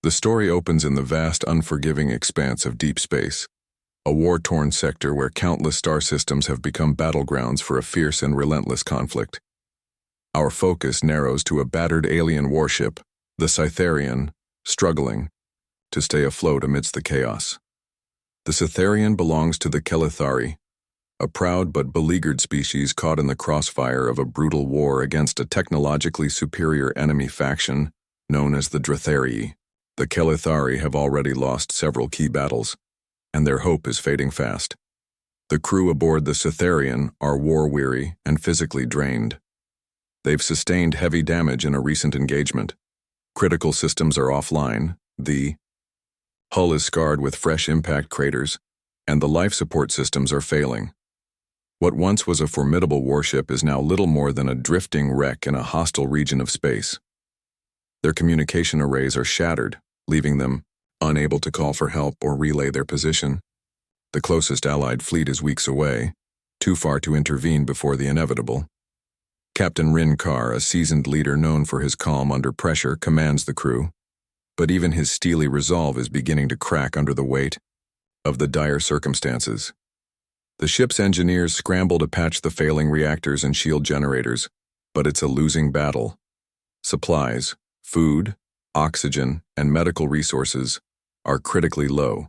The story opens in the vast, unforgiving expanse of deep space, a war-torn sector where countless star systems have become battlegrounds for a fierce and relentless conflict. Our focus narrows to a battered alien warship, the Cytherian, struggling to stay afloat amidst the chaos. The Cytherian belongs to the Kelithari, a proud but beleaguered species caught in the crossfire of a brutal war against a technologically superior enemy faction known as the Dratharii. The Kelithari have already lost several key battles, and their hope is fading fast. The crew aboard the Cytherian are war-weary and physically drained. They've sustained heavy damage in a recent engagement. Critical systems are offline, the hull is scarred with fresh impact craters, and the life support systems are failing. What once was a formidable warship is now little more than a drifting wreck in a hostile region of space. Their communication arrays are shattered, leaving them unable to call for help or relay their position. The closest Allied fleet is weeks away, too far to intervene before the inevitable. Captain Rinkar, a seasoned leader known for his calm under pressure, commands the crew, but even his steely resolve is beginning to crack under the weight of the dire circumstances. The ship's engineers scramble to patch the failing reactors and shield generators, but it's a losing battle. Supplies, food, oxygen, and medical resources are critically low.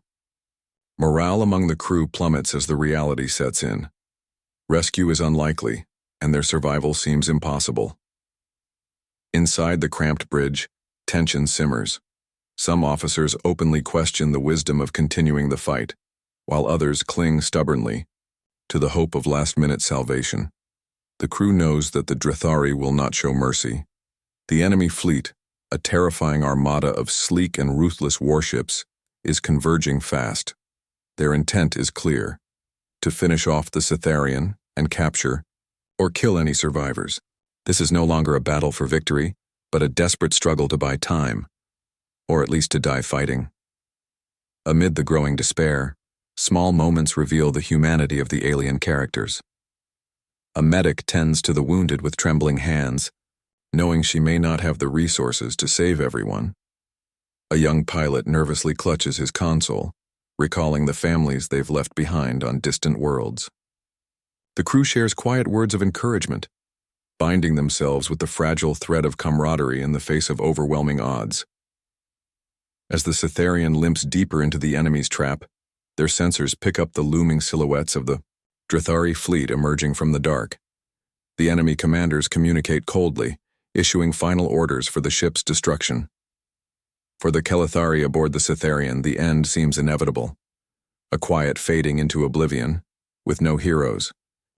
Morale among the crew plummets as the reality sets in. Rescue is unlikely, and their survival seems impossible. Inside the cramped bridge, tension simmers. Some officers openly question the wisdom of continuing the fight, while others cling stubbornly to the hope of last-minute salvation. The crew knows that the Drathari will not show mercy. The enemy fleet, a terrifying armada of sleek and ruthless warships, is converging fast. Their intent is clear: to finish off the Cytherian and capture or kill any survivors. This is no longer a battle for victory, but a desperate struggle to buy time, or at least to die fighting. Amid the growing despair, small moments reveal the humanity of the alien characters. A medic tends to the wounded with trembling hands, knowing she may not have the resources to save everyone. A young pilot nervously clutches his console, recalling the families they've left behind on distant worlds. The crew shares quiet words of encouragement, binding themselves with the fragile thread of camaraderie in the face of overwhelming odds. As the Cytherian limps deeper into the enemy's trap, their sensors pick up the looming silhouettes of the Drathari fleet emerging from the dark. The enemy commanders communicate coldly, issuing final orders for the ship's destruction. For the Kelithari aboard the Cytherian, the end seems inevitable. A quiet fading into oblivion, with no heroes,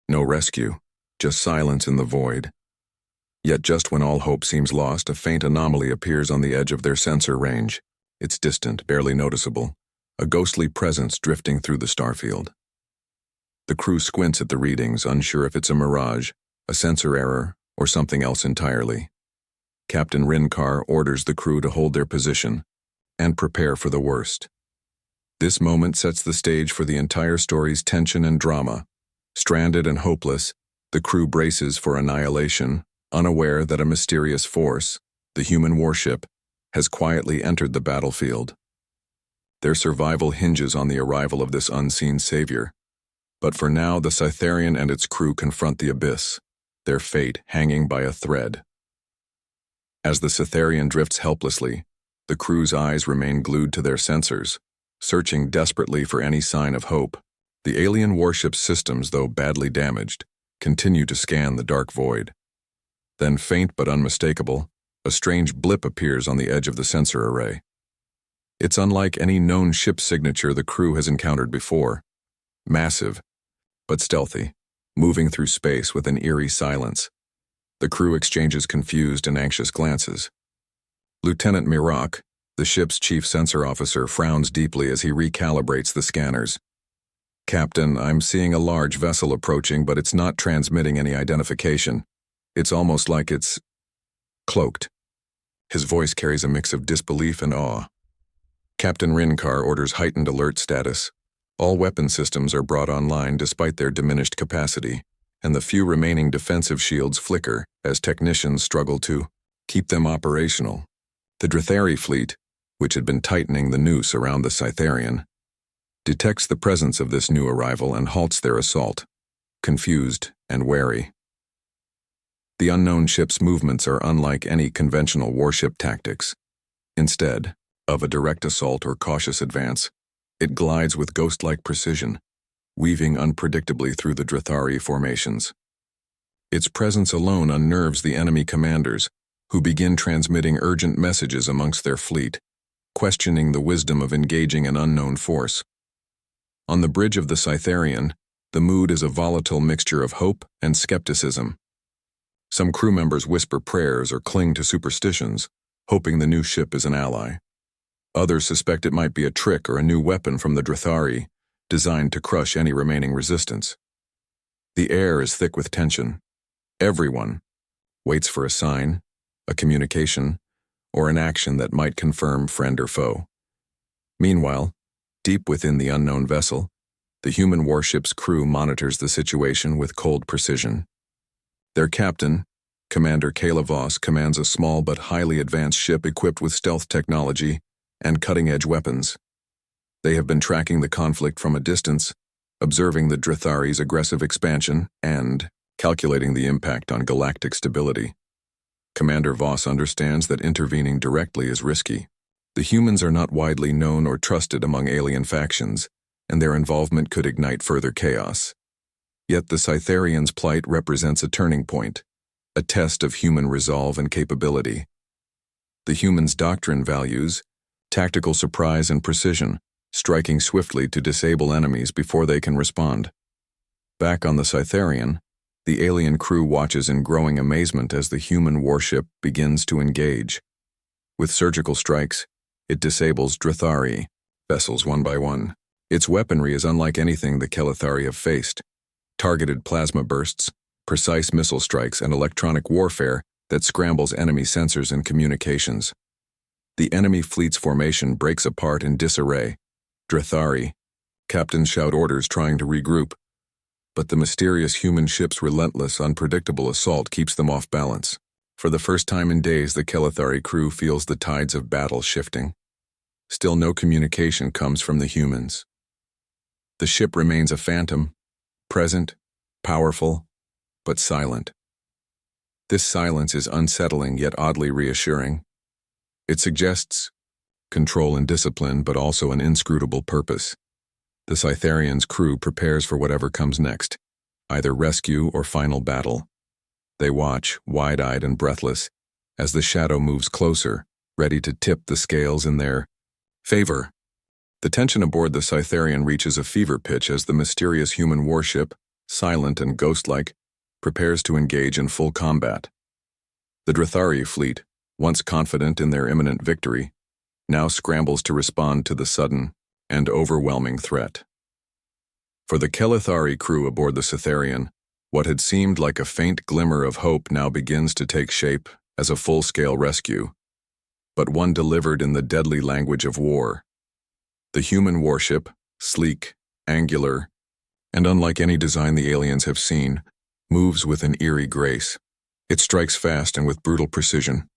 no rescue, just silence in the void. Yet just when all hope seems lost, a faint anomaly appears on the edge of their sensor range. It's distant, barely noticeable, a ghostly presence drifting through the starfield. The crew squints at the readings, unsure if it's a mirage, a sensor error, or something else entirely. Captain Rinkar orders the crew to hold their position and prepare for the worst. This moment sets the stage for the entire story's tension and drama. Stranded and hopeless, the crew braces for annihilation, unaware that a mysterious force, the human warship, has quietly entered the battlefield. Their survival hinges on the arrival of this unseen savior. But for now, the Cytherian and its crew confront the abyss, their fate hanging by a thread. As the Cytherian drifts helplessly, the crew's eyes remain glued to their sensors, searching desperately for any sign of hope. The alien warship's systems, though badly damaged, continue to scan the dark void. Then, faint but unmistakable, a strange blip appears on the edge of the sensor array. It's unlike any known ship signature the crew has encountered before. Massive, but stealthy, moving through space with an eerie silence. The crew exchanges confused and anxious glances. Lieutenant Mirak, the ship's chief sensor officer, frowns deeply as he recalibrates the scanners. "Captain, I'm seeing a large vessel approaching, but it's not transmitting any identification. It's almost like it's cloaked." His voice carries a mix of disbelief and awe. Captain Rinkar orders heightened alert status. All weapon systems are brought online despite their diminished capacity, and the few remaining defensive shields flicker as technicians struggle to keep them operational. The Drathari fleet, which had been tightening the noose around the Cytherian, detects the presence of this new arrival and halts their assault, confused and wary. The unknown ship's movements are unlike any conventional warship tactics. Instead of a direct assault or cautious advance, it glides with ghost-like precision, weaving unpredictably through the Drithari formations. Its presence alone unnerves the enemy commanders, who begin transmitting urgent messages amongst their fleet, questioning the wisdom of engaging an unknown force. On the bridge of the Cytherian, the mood is a volatile mixture of hope and skepticism. Some crew members whisper prayers or cling to superstitions, hoping the new ship is an ally. Others suspect it might be a trick or a new weapon from the Drithari, designed to crush any remaining resistance. The air is thick with tension. Everyone waits for a sign, a communication, or an action that might confirm friend or foe. Meanwhile, deep within the unknown vessel, the human warship's crew monitors the situation with cold precision. Their captain, Commander Kayla Voss, commands a small but highly advanced ship equipped with stealth technology and cutting-edge weapons. They have been tracking the conflict from a distance, observing the Drithari's aggressive expansion and calculating the impact on galactic stability. Commander Voss understands that intervening directly is risky. The humans are not widely known or trusted among alien factions, and their involvement could ignite further chaos. Yet the Cytherian's plight represents a turning point, a test of human resolve and capability. The human's doctrine values tactical surprise and precision, striking swiftly to disable enemies before they can respond. Back on the Cytherian, the alien crew watches in growing amazement as the human warship begins to engage. With surgical strikes, it disables Drithari vessels one by one. Its weaponry is unlike anything the Kelithari have faced. Targeted plasma bursts, precise missile strikes, and electronic warfare that scrambles enemy sensors and communications. The enemy fleet's formation breaks apart in disarray. Drithari captains shout orders trying to regroup, but the mysterious human ship's relentless, unpredictable assault keeps them off balance. For the first time in days, the Kelithari crew feels the tides of battle shifting. Still, no communication comes from the humans. The ship remains a phantom, present, powerful, but silent. This silence is unsettling yet oddly reassuring. It suggests control and discipline, but also an inscrutable purpose. The Cytherian's crew prepares for whatever comes next, either rescue or final battle. They watch, wide-eyed and breathless, as the shadow moves closer, ready to tip the scales in their favor. The tension aboard the Cytherian reaches a fever pitch as the mysterious human warship, silent and ghost-like, prepares to engage in full combat. The Drithari fleet, once confident in their imminent victory, now scrambles to respond to the sudden and overwhelming threat. For the Kelithari crew aboard the Cytherian, what had seemed like a faint glimmer of hope now begins to take shape as a full-scale rescue, but one delivered in the deadly language of war. The human warship, sleek, angular, and unlike any design the aliens have seen, moves with an eerie grace. It strikes fast and with brutal precision.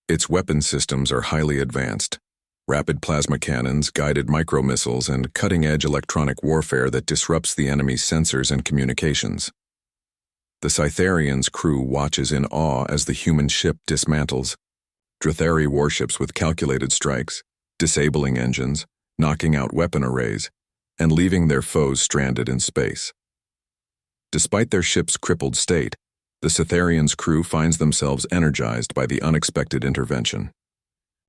Its weapon systems are highly advanced. Rapid plasma cannons, guided micro-missiles, and cutting-edge electronic warfare that disrupts the enemy's sensors and communications. The Cytherian's crew watches in awe as the human ship dismantles. Drithari warships with calculated strikes, disabling engines, knocking out weapon arrays, and leaving their foes stranded in space. Despite their ship's crippled state, the Cytherian's crew finds themselves energized by the unexpected intervention.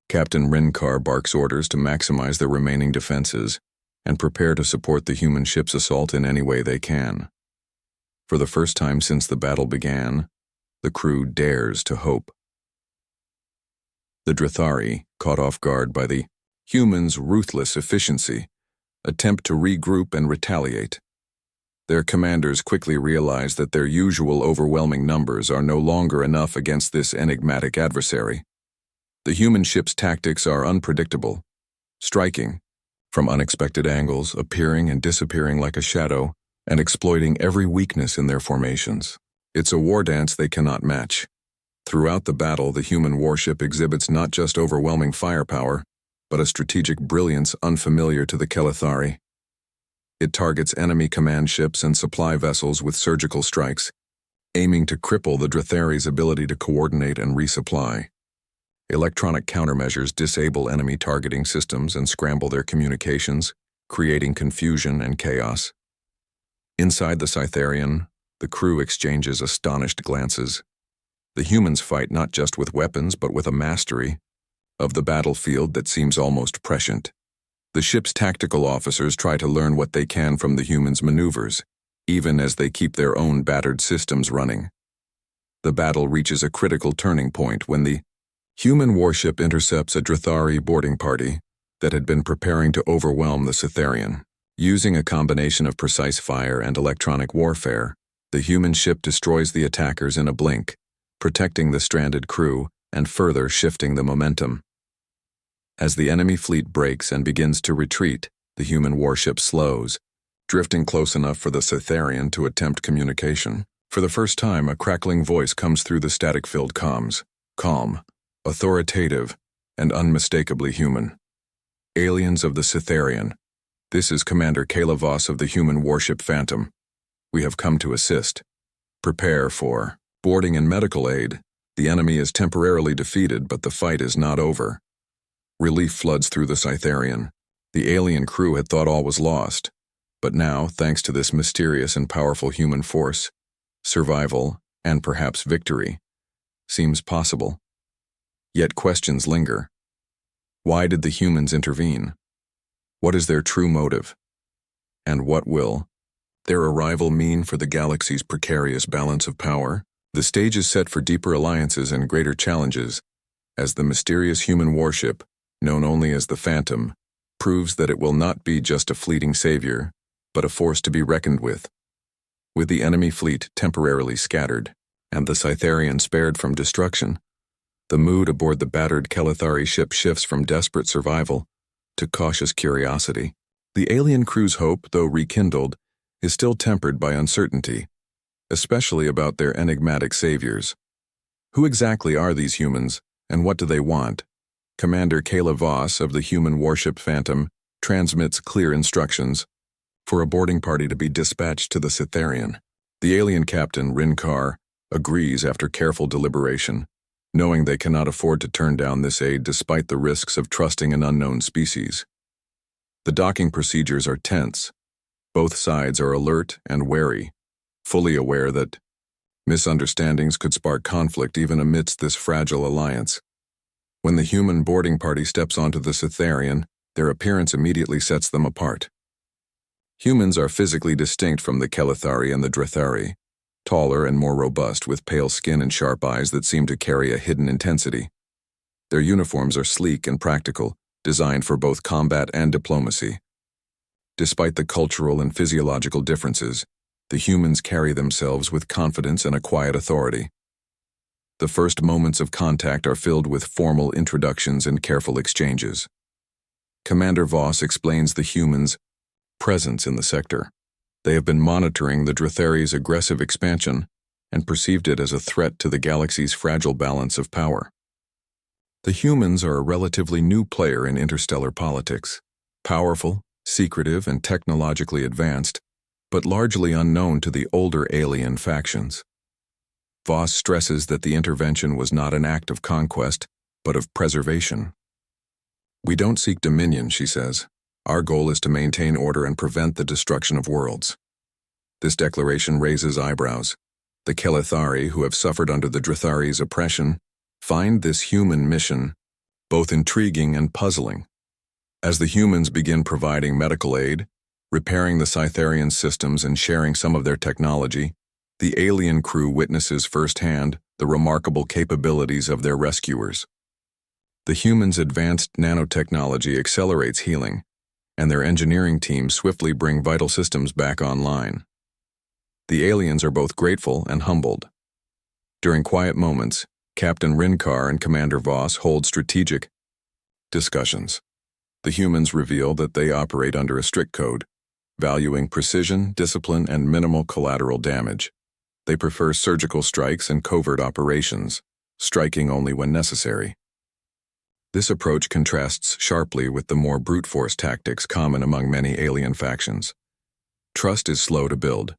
Captain Rinkar barks orders to maximize their remaining defenses and prepare to support the human ship's assault in any way they can. For the first time since the battle began, the crew dares to hope. The Drithari, caught off guard by the humans' ruthless efficiency, attempt to regroup and retaliate. Their commanders quickly realize that their usual overwhelming numbers are no longer enough against this enigmatic adversary. The human ship's tactics are unpredictable, striking from unexpected angles, appearing and disappearing like a shadow, and exploiting every weakness in their formations. It's a war dance they cannot match. Throughout the battle, the human warship exhibits not just overwhelming firepower, but a strategic brilliance unfamiliar to the Kelethari. It targets enemy command ships and supply vessels with surgical strikes, aiming to cripple the Drethari's ability to coordinate and resupply. Electronic countermeasures disable enemy targeting systems and scramble their communications, creating confusion and chaos. Inside the Cytherian, the crew exchanges astonished glances. The humans fight not just with weapons but with a mastery of the battlefield that seems almost prescient. The ship's tactical officers try to learn what they can from the humans' maneuvers, even as they keep their own battered systems running. The battle reaches a critical turning point when the human warship intercepts a Drethari boarding party that had been preparing to overwhelm the Cytherian. Using a combination of precise fire and electronic warfare, the human ship destroys the attackers in a blink, protecting the stranded crew and further shifting the momentum. As the enemy fleet breaks and begins to retreat, the human warship slows, drifting close enough for the Cytherian to attempt communication. For the first time, a crackling voice comes through the static-filled comms, calm, authoritative, and unmistakably human. Aliens of the Cytherian. This is Commander Kayla Voss of the human warship Phantom. We have come to assist. Prepare for boarding and medical aid. The enemy is temporarily defeated, but the fight is not over. Relief floods through the Cytherian. The alien crew had thought all was lost, but now, thanks to this mysterious and powerful human force, survival, and perhaps victory, seems possible. Yet questions linger. Why did the humans intervene? What is their true motive? And what will their arrival mean for the galaxy's precarious balance of power? The stage is set for deeper alliances and greater challenges, as the mysterious human warship, known only as the Phantom, proves that it will not be just a fleeting savior, but a force to be reckoned with. With the enemy fleet temporarily scattered, and the Cytherian spared from destruction, the mood aboard the battered Kelethari ship shifts from desperate survival to cautious curiosity. The alien crew's hope, though rekindled, is still tempered by uncertainty, especially about their enigmatic saviors. Who exactly are these humans, and what do they want? Commander Kayla Voss of the human warship Phantom transmits clear instructions for a boarding party to be dispatched to the Cytherian. The alien captain, Rinkar, agrees after careful deliberation, knowing they cannot afford to turn down this aid despite the risks of trusting an unknown species. The docking procedures are tense. Both sides are alert and wary, fully aware that misunderstandings could spark conflict even amidst this fragile alliance. When the human boarding party steps onto the Cytherian, their appearance immediately sets them apart. Humans are physically distinct from the Kelethari and the Drethari, taller and more robust with pale skin and sharp eyes that seem to carry a hidden intensity. Their uniforms are sleek and practical, designed for both combat and diplomacy. Despite the cultural and physiological differences, the humans carry themselves with confidence and a quiet authority. The first moments of contact are filled with formal introductions and careful exchanges. Commander Voss explains the humans' presence in the sector. They have been monitoring the Drethari's aggressive expansion and perceived it as a threat to the galaxy's fragile balance of power. The humans are a relatively new player in interstellar politics, powerful, secretive, and technologically advanced, but largely unknown to the older alien factions. Voss stresses that the intervention was not an act of conquest, but of preservation. "We don't seek dominion," she says. "Our goal is to maintain order and prevent the destruction of worlds." This declaration raises eyebrows. The Kelethari, who have suffered under the Drethari's oppression, find this human mission both intriguing and puzzling. As the humans begin providing medical aid, repairing the Cytherian systems and sharing some of their technology, the alien crew witnesses firsthand the remarkable capabilities of their rescuers. The humans' advanced nanotechnology accelerates healing, and their engineering teams swiftly bring vital systems back online. The aliens are both grateful and humbled. During quiet moments, Captain Rinkar and Commander Voss hold strategic discussions. The humans reveal that they operate under a strict code, valuing precision, discipline, and minimal collateral damage. They prefer surgical strikes and covert operations, striking only when necessary. This approach contrasts sharply with the more brute force tactics common among many alien factions. Trust is slow to build.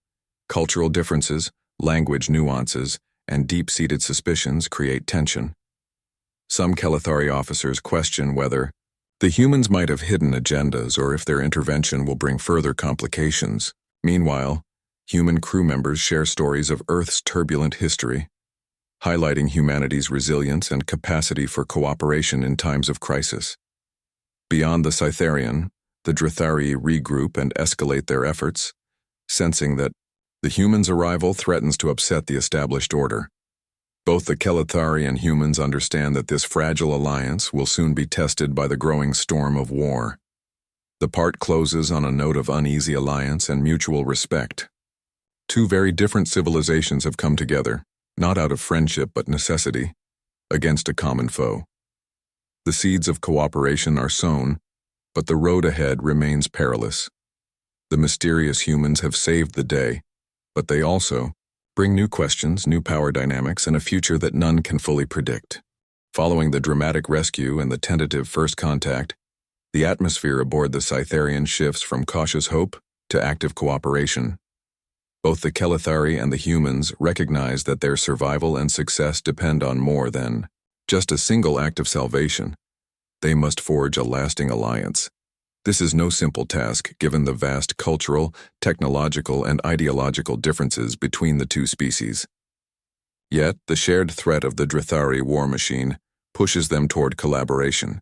Cultural differences, language nuances, and deep-seated suspicions create tension. Some Kelethari officers question whether the humans might have hidden agendas or if their intervention will bring further complications. Meanwhile, human crew members share stories of Earth's turbulent history, highlighting humanity's resilience and capacity for cooperation in times of crisis. Beyond the Cytherian, the Drithari regroup and escalate their efforts, sensing that the humans' arrival threatens to upset the established order. Both the Kelethari and humans understand that this fragile alliance will soon be tested by the growing storm of war. The part closes on a note of uneasy alliance and mutual respect. Two very different civilizations have come together, not out of friendship but necessity, against a common foe. The seeds of cooperation are sown, but the road ahead remains perilous. The mysterious humans have saved the day, but they also bring new questions, new power dynamics, and a future that none can fully predict. Following the dramatic rescue and the tentative first contact, the atmosphere aboard the Cytherian shifts from cautious hope to active cooperation. Both the Kelethari and the humans recognize that their survival and success depend on more than just a single act of salvation. They must forge a lasting alliance. This is no simple task given the vast cultural, technological, and ideological differences between the two species. Yet, the shared threat of the Drithari war machine pushes them toward collaboration.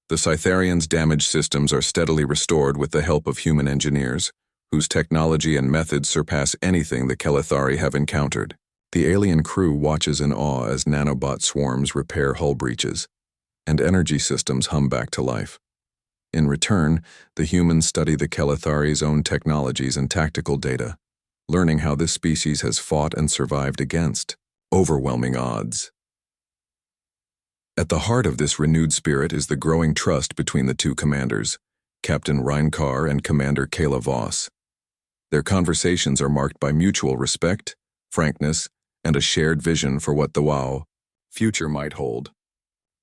The Cytherians' damaged systems are steadily restored with the help of human engineers, whose technology and methods surpass anything the Kelethari have encountered. The alien crew watches in awe as nanobot swarms repair hull breaches, and energy systems hum back to life. In return, the humans study the Kelethari's own technologies and tactical data, learning how this species has fought and survived against overwhelming odds. At the heart of this renewed spirit is the growing trust between the two commanders, Captain Reinkar and Commander Kayla Voss. Their conversations are marked by mutual respect, frankness, and a shared vision for what the WoW future might hold.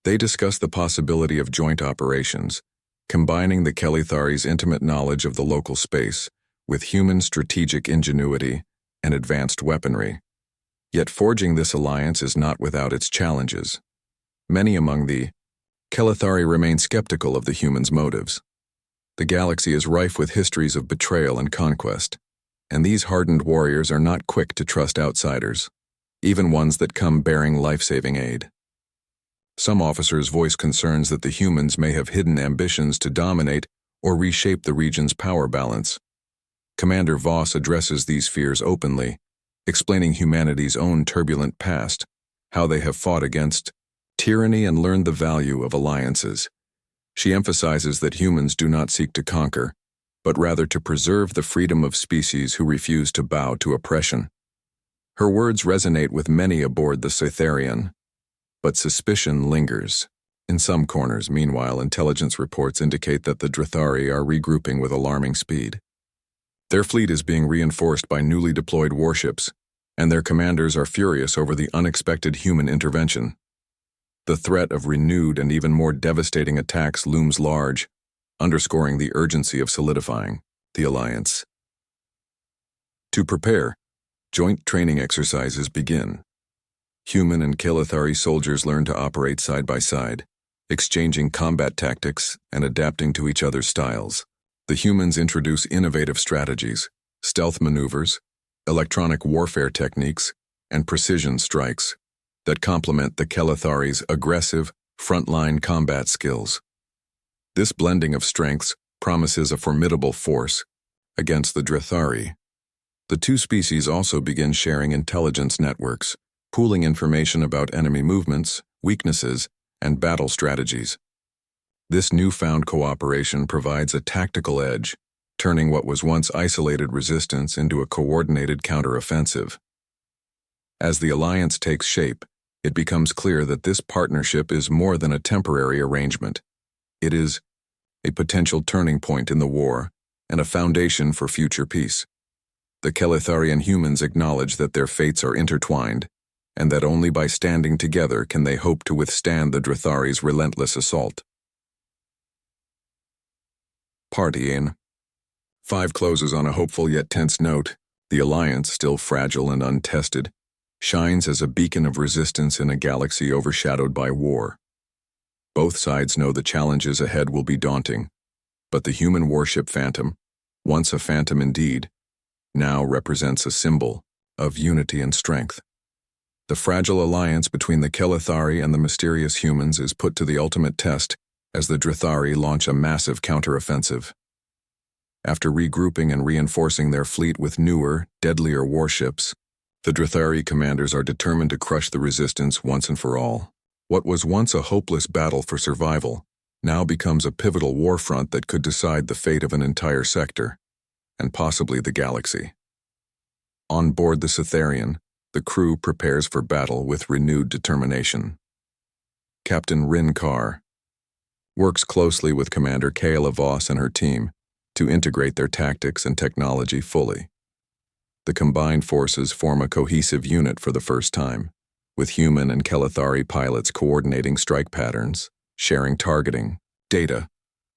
They discuss the possibility of joint operations, combining the Kelethari's intimate knowledge of the local space with human strategic ingenuity and advanced weaponry. Yet forging this alliance is not without its challenges. Many among the Kelethari remain skeptical of the humans' motives. The galaxy is rife with histories of betrayal and conquest, and these hardened warriors are not quick to trust outsiders, even ones that come bearing life-saving aid. Some officers voice concerns that the humans may have hidden ambitions to dominate or reshape the region's power balance. Commander Voss addresses these fears openly, explaining humanity's own turbulent past, how they have fought against tyranny and learned the value of alliances. She emphasizes that humans do not seek to conquer, but rather to preserve the freedom of species who refuse to bow to oppression. Her words resonate with many aboard the Cytherian, but suspicion lingers. In some corners, meanwhile, intelligence reports indicate that the Drithari are regrouping with alarming speed. Their fleet is being reinforced by newly deployed warships, and their commanders are furious over the unexpected human intervention. The threat of renewed and even more devastating attacks looms large, underscoring the urgency of solidifying the alliance. To prepare, joint training exercises begin. Human and Kelethari soldiers learn to operate side by side, exchanging combat tactics and adapting to each other's styles. The humans introduce innovative strategies, stealth maneuvers, electronic warfare techniques, and precision strikes that complement the Kelethari's aggressive, frontline combat skills. This blending of strengths promises a formidable force against the Drithari. The two species also begin sharing intelligence networks, pooling information about enemy movements, weaknesses, and battle strategies. This newfound cooperation provides a tactical edge, turning what was once isolated resistance into a coordinated counteroffensive. As the alliance takes shape, it becomes clear that this partnership is more than a temporary arrangement. It is a potential turning point in the war and a foundation for future peace. The Keletharian humans acknowledge that their fates are intertwined, and that only by standing together can they hope to withstand the Drathari's relentless assault. Partying. 5 closes on a hopeful yet tense note. The Alliance, still fragile and untested, shines as a beacon of resistance in a galaxy overshadowed by war. Both sides know the challenges ahead will be daunting, but the human warship Phantom, once a phantom indeed, now represents a symbol of unity and strength. The fragile alliance between the Kelethari and the mysterious humans is put to the ultimate test as the Drathari launch a massive counteroffensive. After regrouping and reinforcing their fleet with newer, deadlier warships, the Drathari commanders are determined to crush the resistance once and for all. What was once a hopeless battle for survival now becomes a pivotal warfront that could decide the fate of an entire sector, and possibly the galaxy. On board the Cytherian, the crew prepares for battle with renewed determination. Captain Rin Carr works closely with Commander Kayla Voss and her team to integrate their tactics and technology fully. The combined forces form a cohesive unit for the first time, with human and Kelethari pilots coordinating strike patterns, sharing targeting, data,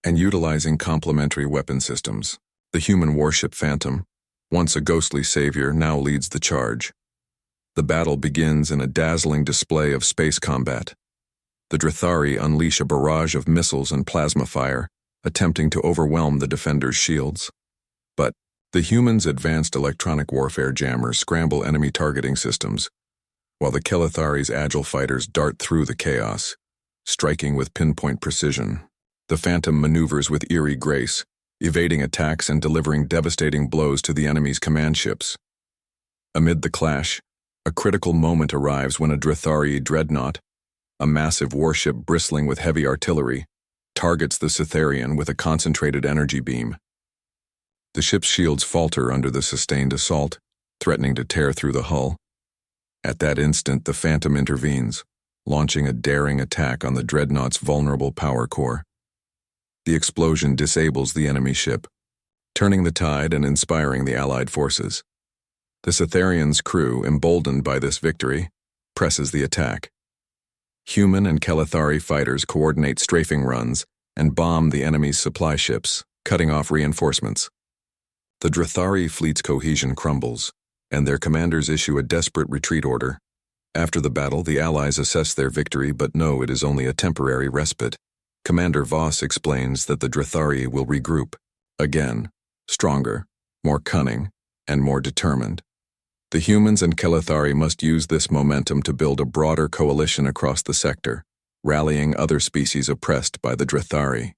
and utilizing complementary weapon systems. The human warship Phantom, once a ghostly savior, now leads the charge. The battle begins in a dazzling display of space combat. The Drathari unleash a barrage of missiles and plasma fire, attempting to overwhelm the defenders' shields. But the humans' advanced electronic warfare jammers scramble enemy targeting systems, while the Kelethari's agile fighters dart through the chaos, striking with pinpoint precision. The Phantom maneuvers with eerie grace, evading attacks and delivering devastating blows to the enemy's command ships. Amid the clash, a critical moment arrives when a Drathari dreadnought, a massive warship bristling with heavy artillery, targets the Cytherian with a concentrated energy beam. The ship's shields falter under the sustained assault, threatening to tear through the hull. At that instant, the Phantom intervenes, launching a daring attack on the dreadnought's vulnerable power core. The explosion disables the enemy ship, turning the tide and inspiring the Allied forces. The Cytherian's crew, emboldened by this victory, presses the attack. Human and Kelethari fighters coordinate strafing runs and bomb the enemy's supply ships, cutting off reinforcements. The Drathari fleet's cohesion crumbles, and their commanders issue a desperate retreat order. After the battle, the Allies assess their victory but know it is only a temporary respite. Commander Voss explains that the Drathari will regroup, again, stronger, more cunning, and more determined. The humans and Kelethari must use this momentum to build a broader coalition across the sector, rallying other species oppressed by the Drathari.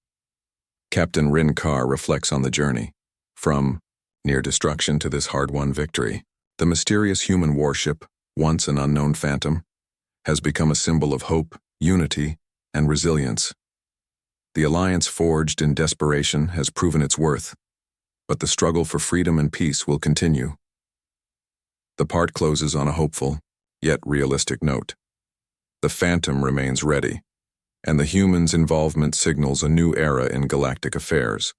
Captain Rin Carr reflects on the journey, from near destruction to this hard-won victory. The mysterious human warship, once an unknown phantom, has become a symbol of hope, unity, and resilience. The alliance forged in desperation has proven its worth, but the struggle for freedom and peace will continue. The part closes on a hopeful, yet realistic note. The Phantom remains ready, and the humans' involvement signals a new era in galactic affairs,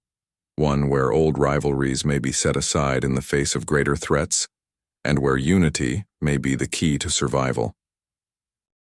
one where old rivalries may be set aside in the face of greater threats, and where unity may be the key to survival.